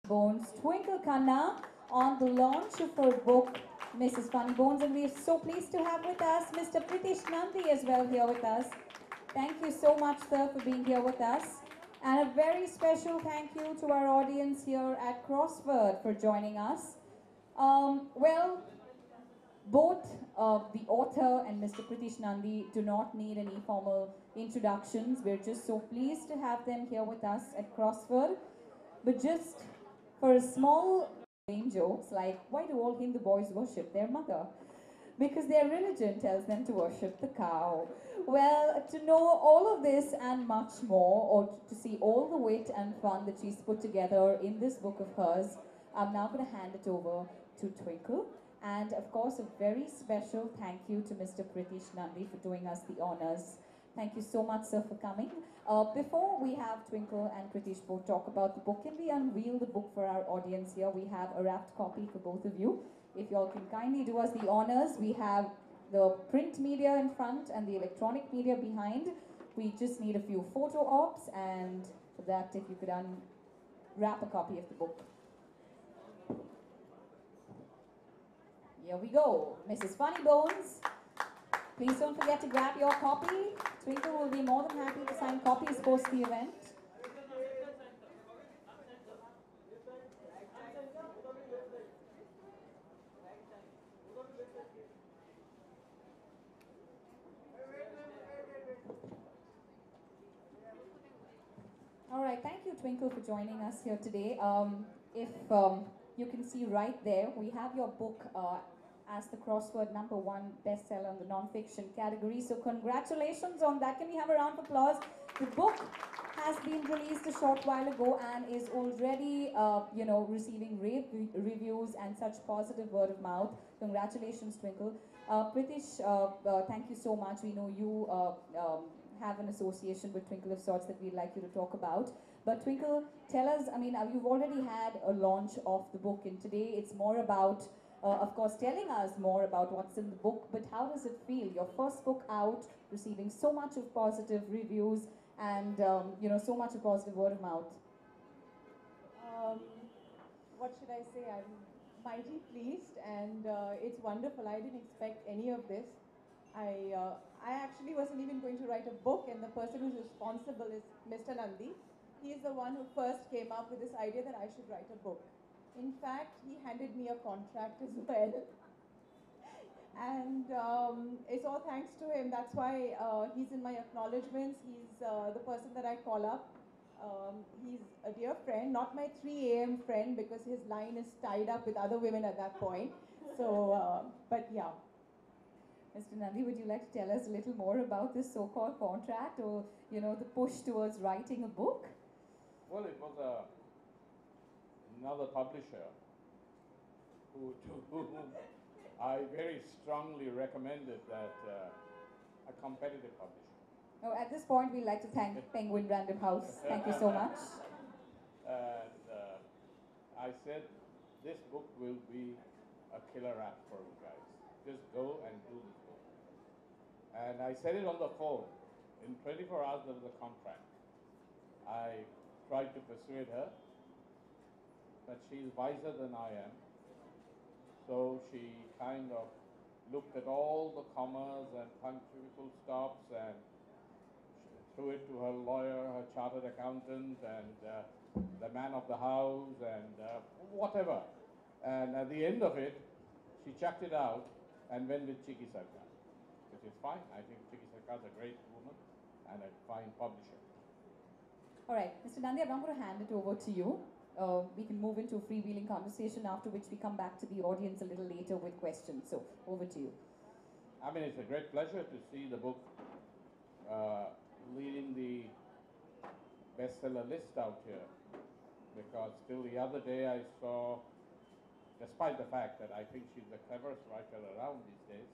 Bones, Twinkle Khanna, on the launch of her book, Mrs. Funny Bones, and we are so pleased to have with us Mr. Pritish Nandi as well here with us. Thank you so much, sir, for being here with us. And a very special thank you to our audience here at Crossword for joining us. Well, both the author and Mr. Pritish Nandi do not need any formal introductions. We're just so pleased to have them here with us at Crossword. But just for a small lame jokes like, why do all Hindu boys worship their mother? Because their religion tells them to worship the cow. Well, to know all of this and much more, or to see all the wit and fun that she's put together in this book of hers, I'm now going to hand it over to Twinkle. And of course, a very special thank you to Mr. Pritish Nandi for doing us the honors. Thank you so much, sir, for coming. Before we have Twinkle and Pritish both talk about the book, can we unveil the book for our audience here? We have a wrapped copy for both of you. If you all can kindly do us the honors, we have the print media in front and the electronic media behind. We just need a few photo ops, and for that, if you could unwrap a copy of the book. Here we go, Mrs. Funny Bones. Please don't forget to grab your copy. Twinkle will be more than happy to sign copies post the event. All right, thank you, Twinkle, for joining us here today. If you can see right there, we have your book as the Crossword #1 bestseller in the non-fiction category. So congratulations on that. Can we have a round of applause? The book has been released a short while ago and is already, receiving rave reviews and such positive word of mouth. Congratulations, Twinkle. Pritish, thank you so much. We know you have an association with Twinkle of sorts that we'd like you to talk about. But Twinkle, tell us, I mean, you've already had a launch of the book, and today it's more about, of course, telling us more about what's in the book, but how does it feel? Your first book out, receiving so much of positive reviews and, so much of positive word of mouth. What should I say? I'm mighty pleased, and it's wonderful. I didn't expect any of this. I actually wasn't even going to write a book, and the person who's responsible is Mr. Nandi. He is the one who first came up with this idea that I should write a book. In fact, he handed me a contract as well. And it's all thanks to him. That's why he's in my acknowledgements. He's the person that I call up. He's a dear friend, not my 3 a.m. friend, because his line is tied up with other women at that point. So, but yeah. Mr. Nandi, would you like to tell us a little more about this so-called contract, or, the push towards writing a book? Well, it was another publisher to whom I very strongly recommended that a competitive publisher. Oh, at this point, we'd like to thank Penguin Random House. Thank you so much. And I said, this book will be a killer app for you guys. Just go and do this book. And I said it on the phone. In 24 hours, there was a contract. I tried to persuade her, but she's wiser than I am. So she kind of looked at all the commas and punctual stops and threw it to her lawyer, her chartered accountant, and the man of the house, and whatever. And at the end of it, she chucked it out and went with Chiki Sarkar, which is fine. I think Chiki Sarkar is a great woman and a fine publisher. All right, Mr. Nandi, I'm now going to hand it over to you. We can move into a freewheeling conversation, after which we come back to the audience a little later with questions. So, over to you. I mean, it's a great pleasure to see the book leading the bestseller list out here. because till the other day I saw, despite the fact that I think she's the cleverest writer around these days,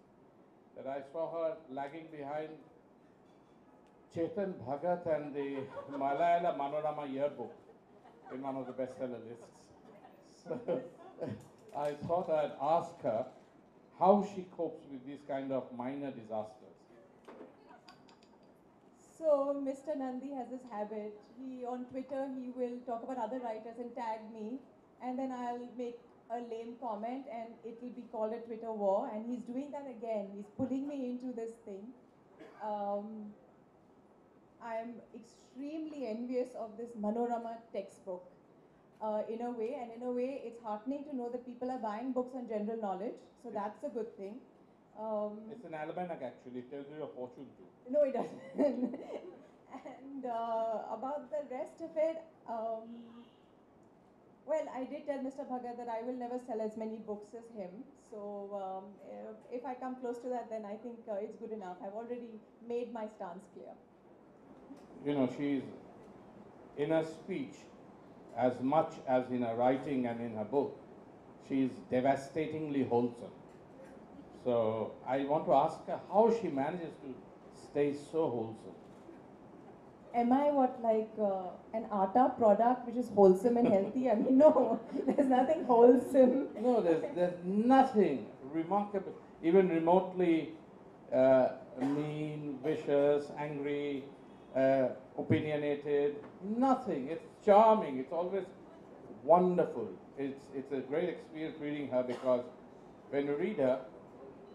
that I saw her lagging behind Chetan Bhagat and the Malayala Manorama yearbook in one of the bestseller lists. So I thought I'd ask her how she copes with these kind of minor disasters. So Mr. Nandi has this habit. He on Twitter he will talk about other writers and tag me, and then I'll make a lame comment and it will be called a Twitter war. And he's doing that again. He's pulling me into this thing. I'm extremely envious of this Manorama textbook. In a way, and in a way, it's heartening to know that people are buying books on general knowledge. So that's a good thing. It's an almanac actually, it tells you your fortune too. No, it doesn't. And about the rest of it, well, I did tell Mr. Bhagat that I will never sell as many books as him. So if I come close to that, then I think it's good enough. I've already made my stance clear. You know, she's in her speech, as much as in her writing and in her book, she's devastatingly wholesome. So I want to ask her how she manages to stay so wholesome. Am I like an atta product which is wholesome and healthy? I mean, no, there's nothing wholesome. No, there's nothing remarkable, even remotely mean, vicious, angry, opinionated. Nothing. It's charming. It's always wonderful. It's a great experience reading her, because when you read her,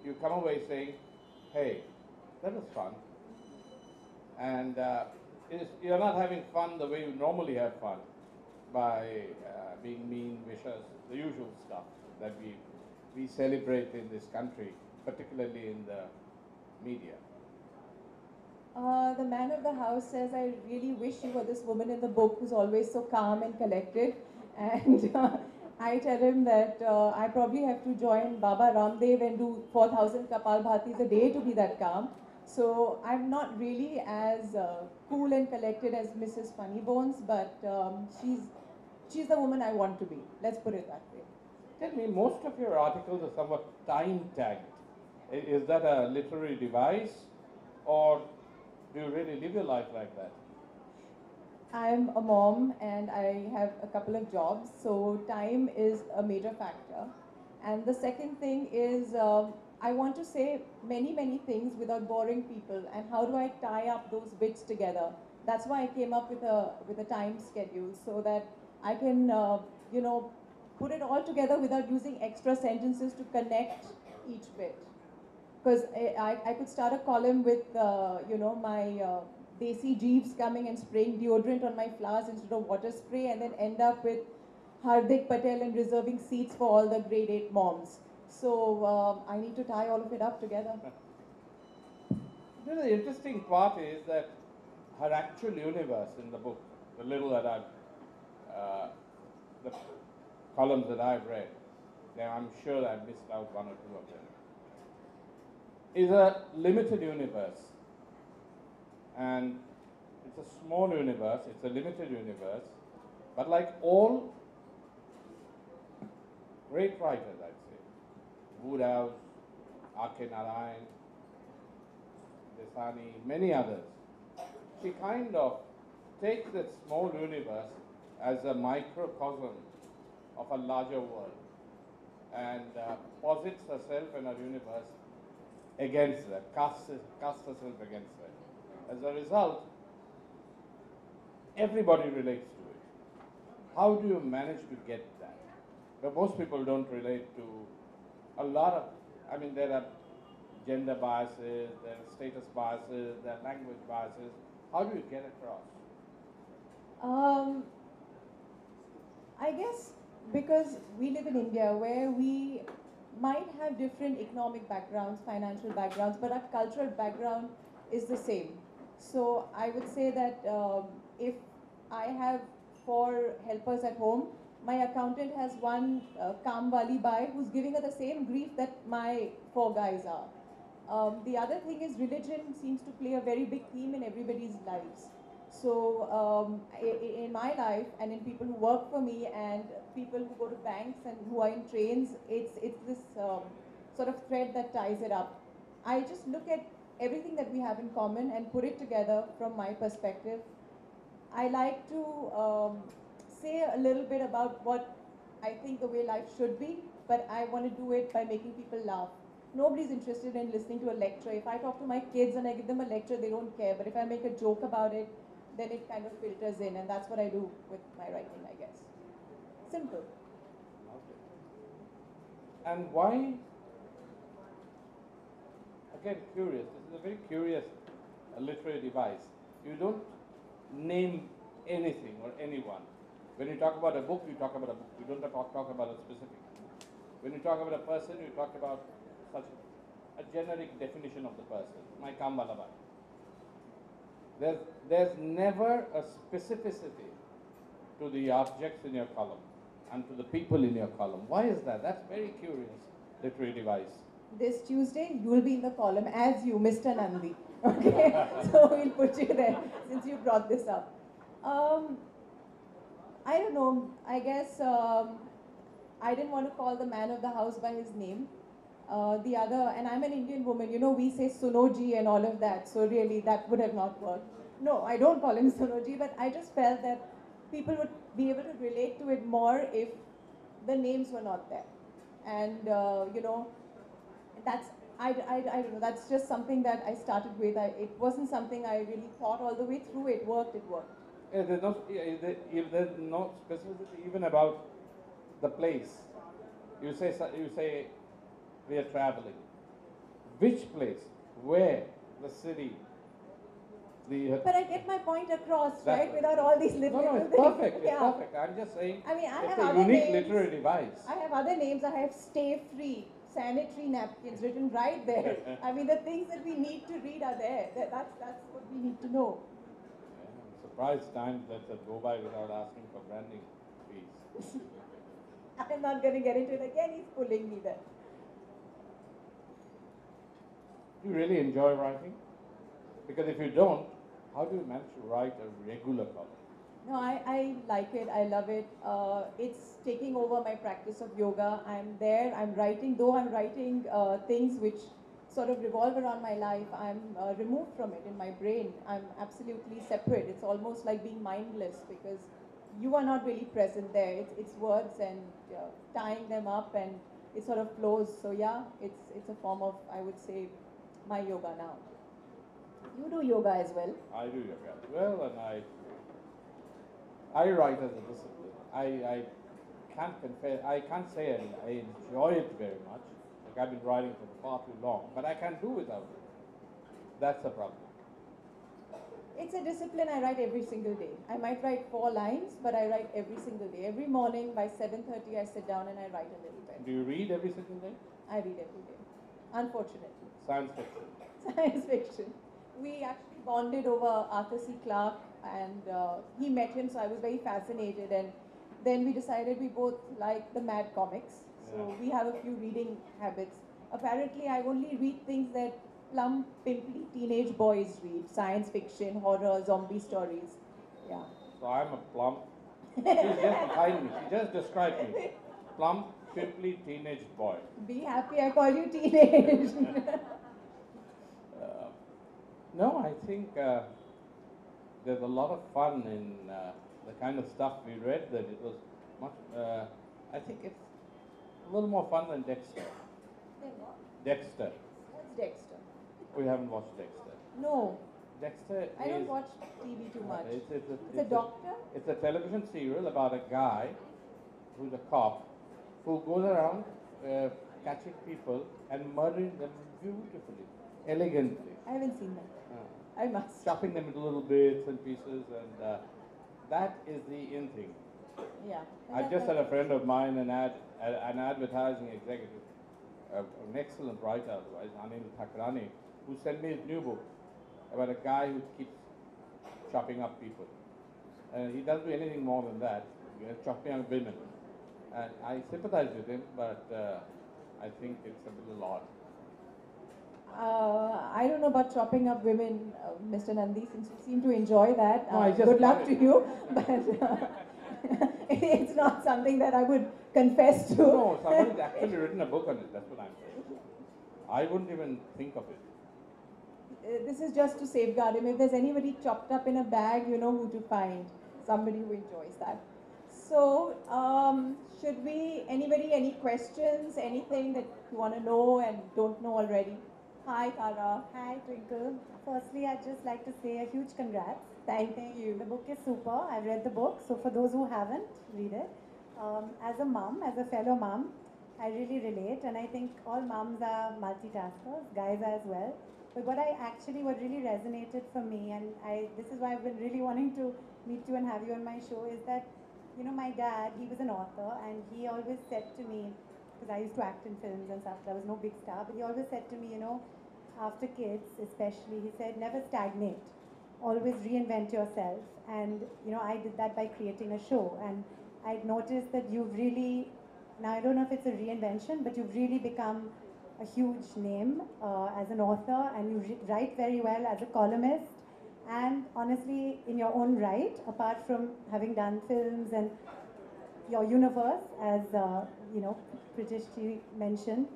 you come away saying, "Hey, that was fun." And you're not having fun the way you normally have fun, by being mean, vicious, the usual stuff that we celebrate in this country, particularly in the media. The man of the house says, I really wish you were this woman in the book who's always so calm and collected. And I tell him that I probably have to join Baba Ramdev and do 4,000 Kapal Bhatis a day to be that calm. So I'm not really as cool and collected as Mrs. Funnybones, but she's the woman I want to be. Let's put it that way. Tell me, most of your articles are somewhat time-tagged. Is that a literary device, or do you really live your life like that? I'm a mom and I have a couple of jobs, so time is a major factor. And the second thing is I want to say many things without boring people, and how do I tie up those bits together? That's why I came up with a time schedule, so that I can put it all together without using extra sentences to connect each bit. Because I could start a column with my Desi Jeeves coming and spraying deodorant on my flowers instead of water spray, and then end up with Hardik Patel and reserving seats for all the grade 8 moms. So I need to tie all of it up together. You know, the interesting part is that her actual universe in the book, the little that the columns that I've read, now I'm sure that I've missed out one or two of them, is a limited universe. And it's a small universe, it's a limited universe, but like all great writers, I'd say, Woodhouse, R.K. Narayan, Desani, many others, she kind of takes that small universe as a microcosm of a larger world, and posits herself and her universe against that, casts herself against that. As a result, everybody relates to it. How do you manage to get that? But most people don't relate to a lot of, I mean, there are gender biases, there are status biases, there are language biases. How do you get across? I guess because we live in India, where we might have different economic backgrounds, financial backgrounds, but our cultural background is the same. So I would say that if I have 4 helpers at home, my accountant has one Kaam Wali Bai who's giving her the same grief that my 4 guys are. The other thing is religion seems to play a very big theme in everybody's lives. So in my life and in people who work for me and people who go to banks and who are in trains, it's this sort of thread that ties it up. I just look at everything that we have in common and put it together from my perspective. I like to say a little bit about what I think the way life should be, but I want to do it by making people laugh. Nobody's interested in listening to a lecture. If I talk to my kids and I give them a lecture, they don't care. But if I make a joke about it, then it kind of filters in, and that's what I do with my writing, I guess. Simple. Okay. And why, again, curious, this is a very curious literary device. You don't name anything or anyone. When you talk about a book, you talk about a book. You don't talk about a specific. When you talk about a person, you talk about such a generic definition of the person. My Kamalabai. There's never a specificity to the objects in your column and to the people in your column. Why is that? That's very curious literary device. This Tuesday, you will be in the column as you, Mr. Nandi. Okay, so we'll put you there since you brought this up. I don't know. I guess I didn't want to call the man of the house by his name. The other, and I'm an Indian woman, you know, we say Sunoji and all of that, so really that would have not worked. No, I don't call him Sunoji, but I just felt that people would be able to relate to it more if the names were not there. And, you know, that's, I don't know, that's just something that I started with. It wasn't something I really thought all the way through. It worked, it worked. If there's no specificity even about the place. You say we are traveling. Which place? Where? The city? But I get my point across, That's right? Without all these little No, it's things. perfect. It's perfect. I'm just saying. I mean, I it's have a other unique names. literary device. I have other names. I have stay free, sanitary napkins written right there. I mean, the things that we need to read are there. That's what we need to know. Yeah, I'm surprised time lets it go by without asking for branding fees. I'm not going to get into it again. He's pulling me there. Do you really enjoy writing? Because if you don't, how do you manage to write a regular column? No, I like it. I love it. It's taking over my practice of yoga. I'm there. I'm writing, though I'm writing things which sort of revolve around my life. I'm removed from it in my brain. I'm absolutely separate. It's almost like being mindless because you are not really present there. It's words and tying them up, and it sort of flows. So yeah, it's a form of, I would say, my yoga now. You do yoga as well. I do yoga as well, and I write as a discipline. I can't confess, I can't say I enjoy it very much. Like I've been writing for far too long, but I can't do without it. That's the problem. It's a discipline. I write every single day. I might write 4 lines, but I write every single day. Every morning by 7:30, I sit down and I write a little bit. Do you read every single day? I read every day, unfortunately. Science fiction. Science fiction. We actually bonded over Arthur C. Clarke, and he met him, so I was very fascinated. And then we decided we both like the Mad comics, so Yeah. we have a few reading habits. Apparently, I only read things that plump, pimply teenage boys read: science fiction, horror, zombie stories. Yeah. So I'm a plump. She's just behind me. She just described me. Plump, pimply teenage boy. Be happy I call you teenage. No, I think there's a lot of fun in the kind of stuff we read. That it was much. I think it's a little more fun than Dexter. Then what? Dexter. What's Dexter? We haven't watched Dexter. No, Dexter I don't is. watch TV too much. It's a doctor? It's a television serial about a guy who's a cop who goes around catching people and murdering them beautifully, elegantly. I haven't seen that. I must. Chopping them into little bits and pieces, and that is the in thing. Yeah. I just had a friend of mine, an advertising executive, an excellent writer otherwise, Anil Thakrani, who sent me his new book about a guy who keeps chopping up people. He doesn't do anything more than that, chopping up women. And I sympathize with him, but I think it's a little odd. I don't know about chopping up women, Mr. Nandi, since you seem to enjoy that. No, I just Good luck did to you, but it's not something that I would confess to. No, somebody's actually written a book on it. That's what I'm saying. I wouldn't even think of it. This is just to safeguard him. If there's anybody chopped up in a bag, you know who to find. Somebody who enjoys that. So, should we, any questions, anything that you want to know and don't know already? Hi, Tara. Hi, Twinkle. Firstly, I'd just like to say a huge congrats. Thank I think you. the book is super. I've read the book, so for those who haven't, read it. As a mom, as a fellow mom, I really relate, and I think all moms are multitaskers, guys are as well. But what really resonated for me, and this is why I've been really wanting to meet you and have you on my show, is that, you know, my dad, he was an author, and he always said to me, because I used to act in films and stuff, I was no big star, but he always said to me, you know, after kids especially, he said, never stagnate, always reinvent yourself. And you know, I did that by creating a show, and I'd noticed that you've really, now I don't know if it's a reinvention, but you've really become a huge name as an author, and you write very well as a columnist, and honestly in your own right, apart from having done films and your universe, as you know, Pritishji mentioned.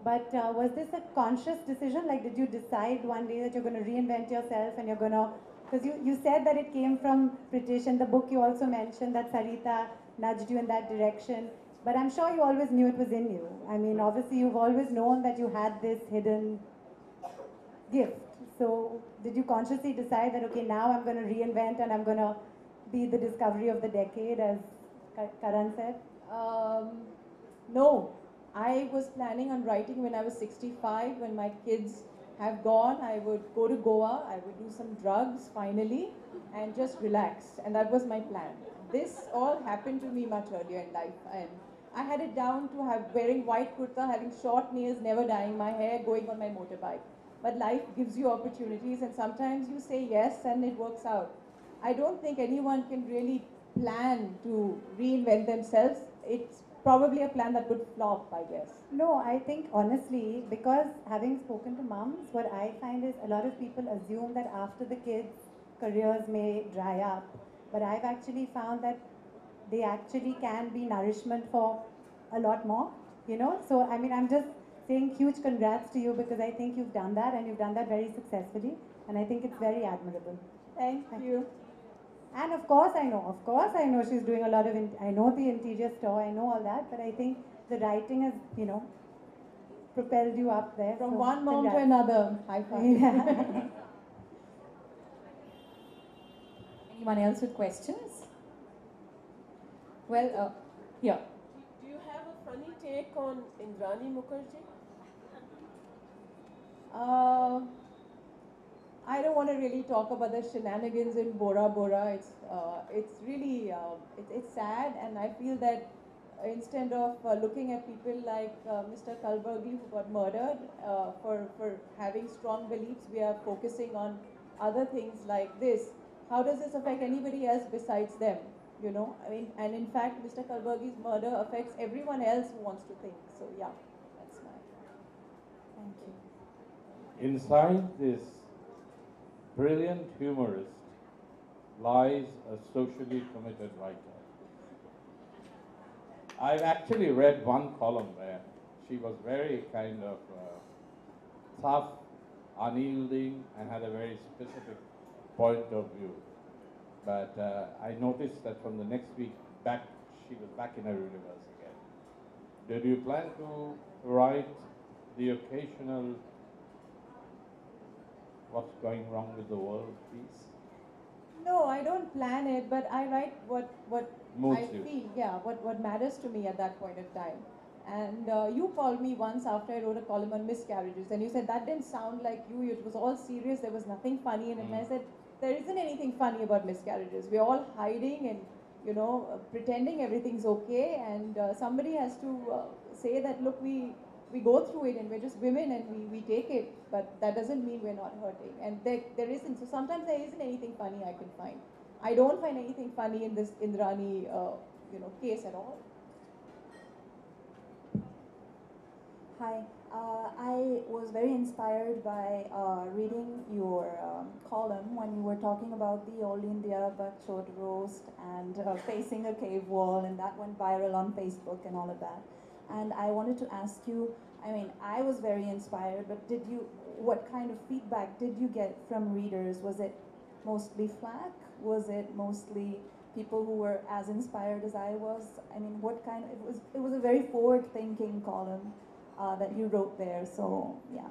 But was this a conscious decision? Like, did you decide one day that you're going to reinvent yourself and you're going to? Because you said that it came from Pritish. In the book, you also mentioned that Sarita nudged you in that direction. But I'm sure you always knew it was in you. I mean, obviously, you've always known that you had this hidden gift. So, did you consciously decide that, okay, now I'm going to reinvent and I'm going to be the discovery of the decade, as Karan said? No, I was planning on writing when I was 65. When my kids have gone, I would go to Goa, I would do some drugs finally, and just relax. And that was my plan. This all happened to me much earlier in life. And I had it down to have wearing white kurta, having short nails, never dyeing my hair, going on my motorbike. But life gives you opportunities, and sometimes you say yes and it works out. I don't think anyone can really plan to reinvent themselves. It's probably a plan that would flop, I guess. No, I think honestly, because having spoken to moms, what I find is a lot of people assume that after the kids, careers may dry up. But I've actually found that they actually can be nourishment for a lot more, you know. So, I mean, I'm just saying huge congrats to you, because I think you've done that and you've done that very successfully. And I think it's very admirable. Thank you. And of course I know she's doing a lot of, I know the interior store, I know all that, but I think the writing has, you know, propelled you up there. From so one mom to congrats. another. High five. Yeah. Anyone else with questions? Well, yeah. Do you have a funny take on Indrani Mukherjee? I don't want to really talk about the shenanigans in Bora Bora. It's really it's sad, and I feel that instead of looking at people like Mr. Kalburgi who got murdered for having strong beliefs, we are focusing on other things like this. How does this affect anybody else besides them? You know, I mean, and in fact, Mr. Kalburgi's murder affects everyone else who wants to think. So yeah, that's my. Thank you. Inside this brilliant humorist lies a socially committed writer. I've actually read one column where she was very kind of tough, unyielding, and had a very specific point of view. But I noticed that from the next week back, she was back in her universe again. Did you plan to write the occasional what's going wrong with the world piece? No, I don't plan it, but I write what Moves I you. feel, yeah, what matters to me at that point of time. And you called me once after I wrote a column on miscarriages, and you said that didn't sound like you. It was all serious. There was nothing funny in it. And I said there isn't anything funny about miscarriages. We're all hiding and pretending everything's okay. And somebody has to say that look, we go through it and we're just women and we take it, but that doesn't mean we're not hurting. And there isn't. So sometimes there isn't anything funny I can find. I don't find anything funny in this Indrani Hi, I was very inspired by reading your column when you were talking about the All India Bakchod roast and facing a cave wall, and that went viral on Facebook and all of that. And I wanted to ask you, I mean, I was very inspired, but what kind of feedback did you get from readers? Was it mostly flack? Was it mostly people who were as inspired as I was? I mean, it was a very forward-thinking column that you wrote there. So yeah.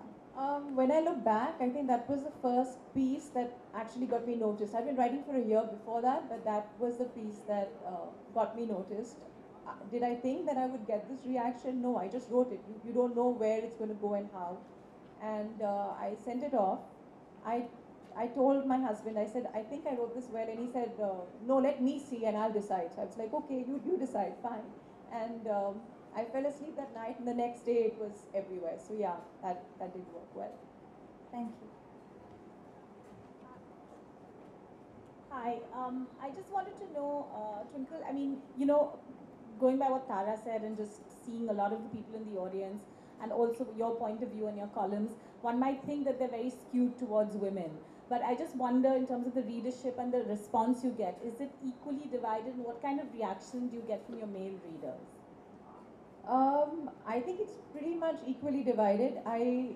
When I look back, I think that was the first piece that actually got me noticed. I've been writing for a year before that, but that was the piece that got me noticed. Did I think that I would get this reaction? No, I just wrote it. You don't know where it's going to go and how. And I sent it off. I, I told my husband, I said, I think I wrote this well. And he said, no, let me see and I'll decide. So I was like, okay, you decide, fine. And I fell asleep that night, and the next day it was everywhere. So yeah, that did work well. Thank you. Hi, I just wanted to know, Twinkle, I mean, you know, going by what Tara said and just seeing a lot of the people in the audience and also your point of view and your columns, one might think that they're very skewed towards women. But I just wonder, in terms of the readership and the response you get, is it equally divided, and what kind of reaction do you get from your male readers? I think it's pretty much equally divided. I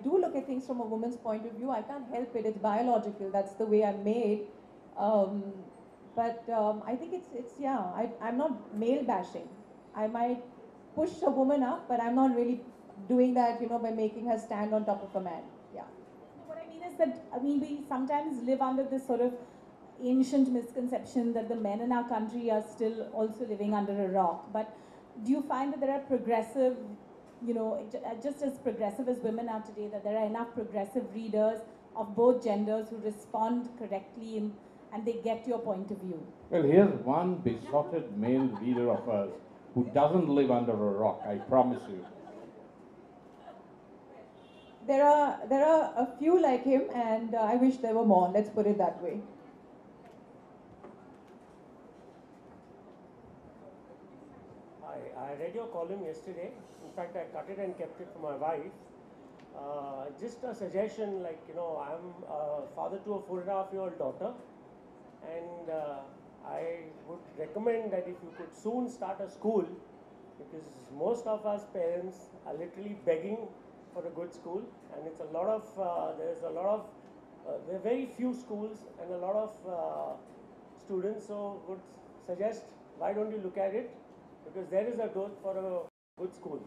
do look at things from a woman's point of view. I can't help it. It's biological. That's the way I'm made. I think it's yeah. I'm not male bashing. I might push a woman up, but I'm not really doing that, you know, by making her stand on top of a man. Yeah. What I mean is that, I mean, we sometimes live under this sort of ancient misconception that the men in our country are still also living under a rock. But do you find that there are progressive, you know, just as progressive as women are today, that there are enough progressive readers of both genders who respond correctly and they get your point of view? Well, here's one besotted male reader of ours who doesn't live under a rock, I promise you. There are a few like him, and I wish there were more. Let's put it that way. I read your column yesterday. In fact, I cut it and kept it for my wife. Just a suggestion, like, you know, I'm a father to a 4.5-year-old daughter, and I would recommend that if you could soon start a school, because most of us parents are literally begging for a good school, and it's a lot of, there are very few schools and a lot of students, so would suggest, why don't you look at it? Because there is a growth for a good school.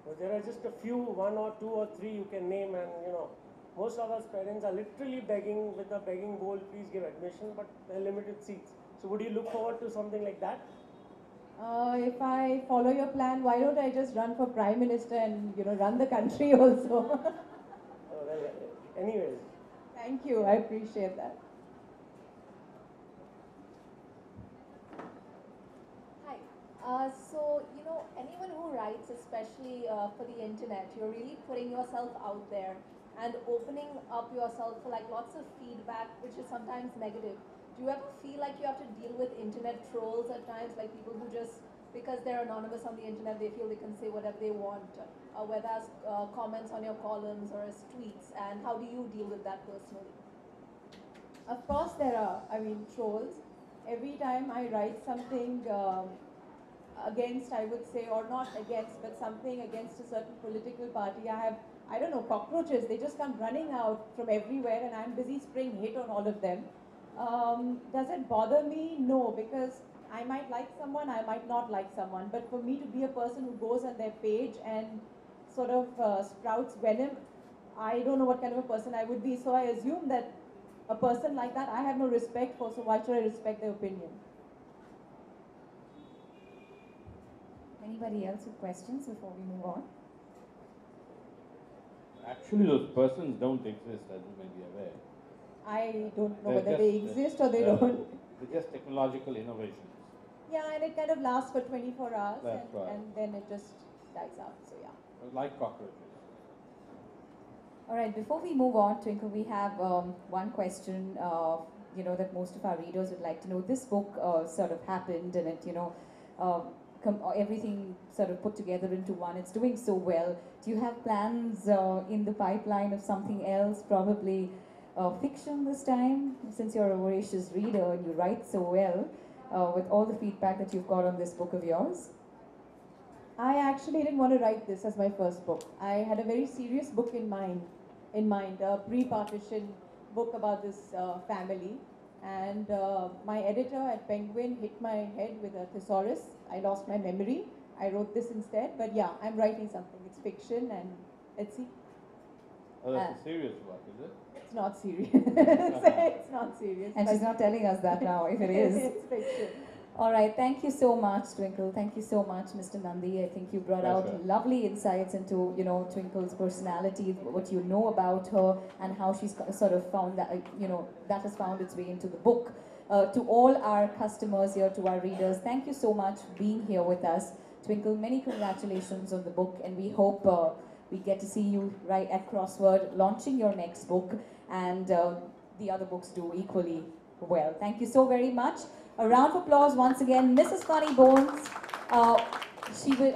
But there are just a few, 1 or 2 or 3 you can name, and you know, most of us parents are literally begging with a begging bowl, please give admission, but there are limited seats. So would you look forward to something like that? If I follow your plan, why don't I just run for Prime Minister and, you know, run the country also? Well, anyways. Thank you, I appreciate that. So, you know, anyone who writes, especially for the internet, you're really putting yourself out there and opening up yourself for like lots of feedback, which is sometimes negative. Do you ever feel like you have to deal with internet trolls at times, like people who just, because they're anonymous on the internet, they feel they can say whatever they want, whether as comments on your columns or as tweets, and how do you deal with that personally? Of course there are, I mean, trolls. Every time I write something against, I would say, or not against, but something against a certain political party, I have, I don't know, cockroaches. They just come running out from everywhere, and I'm busy spraying hate on all of them. Does it bother me? No, because I might like someone, I might not like someone. But for me to be a person who goes on their page and sort of sprouts venom, I don't know what kind of a person I would be. So I assume that a person like that I have no respect for, so why should I respect their opinion? Anybody else with questions before we move on? Actually, those persons don't exist, as you may be aware. I don't know They're whether they just, exist or they don't. They're just technological innovations. Yeah, and it kind of lasts for 24 hours, That's right. and then it just dies out. So yeah. Like cockroaches. All right, before we move on, Twinkle, we have one question, you know, that most of our readers would like to know. This book sort of happened, and it, you know, everything sort of put together into one. It's doing so well. Do you have plans in the pipeline of something else, probably fiction this time, since you're a voracious reader and you write so well, with all the feedback that you've got on this book of yours? I actually didn't want to write this as my first book. I had a very serious book in mind, a pre-partition book about this family. And my editor at Penguin hit my head with a thesaurus. I lost my memory. I wrote this instead. But yeah, I'm writing something. It's fiction, and let's see. Oh, that's a serious work, is it? It's not serious. It's not serious. And she's not telling us that now, if it is. It's fiction. All right, thank you so much, Twinkle. Thank you so much, Mr. Nandi. I think you brought out Pleasure. lovely insights into, Twinkle's personality, what you know about her, and how she's sort of found that, that has found its way into the book. To all our customers here, to our readers, thank you so much for being here with us. Twinkle, many congratulations on the book, and we hope we get to see you right at Crossword launching your next book, and the other books do equally well. Thank you so very much. A round of applause once again, Mrs. Funny Bones. She will,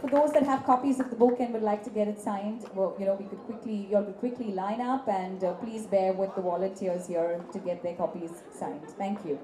for those that have copies of the book and would like to get it signed, well, you could quickly line up, and please bear with the volunteers here to get their copies signed. Thank you.